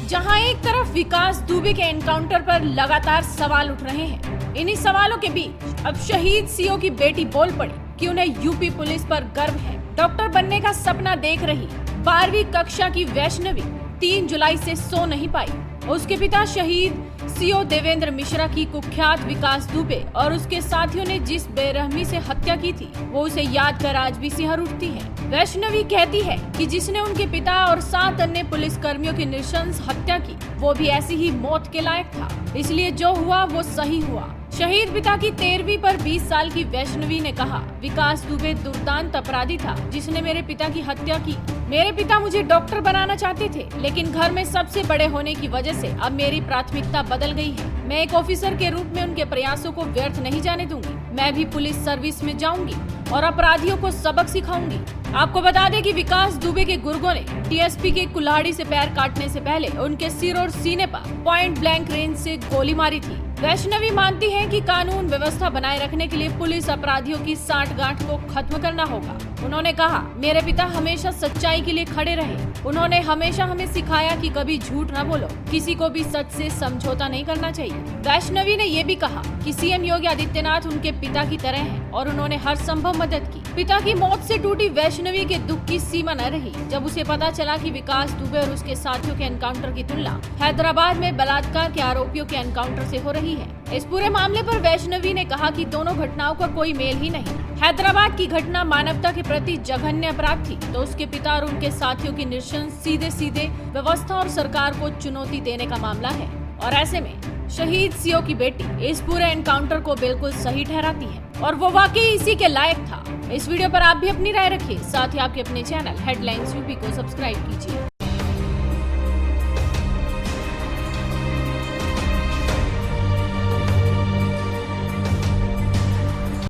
जहां एक तरफ विकास दुबे के एनकाउंटर पर लगातार सवाल उठ रहे हैं, इन्हीं सवालों के बीच अब शहीद सीओ की बेटी बोल पड़ी कि उन्हें यूपी पुलिस पर गर्व है। डॉक्टर बनने का सपना देख रही 12वीं कक्षा की वैष्णवी 3 जुलाई से सो नहीं पाई। उसके पिता शहीद सीओ देवेंद्र मिश्रा की कुख्यात विकास दुबे और उसके साथियों ने जिस बेरहमी से हत्या की थी, वो उसे याद कर आज भी सिहर उठती है। वैष्णवी कहती है कि जिसने उनके पिता और 7 अन्य पुलिस कर्मियों की नृशंस हत्या की, वो भी ऐसी ही मौत के लायक था। इसलिए जो हुआ वो सही हुआ। शहीद पिता की 13वीं पर 20 साल की वैष्णवी ने कहा, विकास दुबे दुर्दांत अपराधी था जिसने मेरे पिता की हत्या की। मेरे पिता मुझे डॉक्टर बनाना चाहते थे, लेकिन घर में सबसे बड़े होने की वजह से अब मेरी प्राथमिकता बदल गई है। मैं एक ऑफिसर के रूप में उनके प्रयासों को व्यर्थ नहीं जाने दूंगी। मैं भी पुलिस सर्विस में जाऊंगी और अपराधियों को सबक सिखाऊंगी। आपको बता दें कि विकास दुबे के गुर्गों ने टीएसपी के कुल्हाड़ी से पैर काटने से पहले उनके सिर और सीने पर पॉइंट ब्लैंक रेंज से गोली मारी थी। वैष्णवी मानती है कि कानून व्यवस्था बनाए रखने के लिए पुलिस अपराधियों की सांठगांठ को खत्म करना होगा। उन्होंने कहा, मेरे पिता हमेशा सच्चाई के लिए खड़े रहे। उन्होंने हमेशा हमें सिखाया कि कभी झूठ न बोलो, किसी को भी सच से समझौता नहीं करना चाहिए। वैष्णवी ने ये भी कहा कि सीएम योगी आदित्यनाथ उनके पिता की तरह हैं और उन्होंने हर संभव मदद की। पिता की मौत से टूटी वैष्णवी के दुख की सीमा न रही जब उसे पता चला कि विकास दुबे और उसके साथियों के एनकाउंटर की तुलना हैदराबाद में बलात्कार के आरोपियों के एनकाउंटर से हो रही है। इस पूरे मामले पर वैष्णवी ने कहा कि दोनों घटनाओं का कोई मेल ही नहीं। हैदराबाद की घटना मानवता के प्रति जघन्य अपराध थी, तो उसके पिता और उनके साथियों की नृशंस सीधे सीधे व्यवस्था और सरकार को चुनौती देने का मामला है। और ऐसे में शहीद सीओ की बेटी इस पूरे एनकाउंटर को बिल्कुल सही ठहराती है और वो वाकई इसी के लायक था। इस वीडियो पर आप भी अपनी राय रखिए, साथ ही आपके अपने चैनल हेडलाइंस यूपी को सब्सक्राइब कीजिए।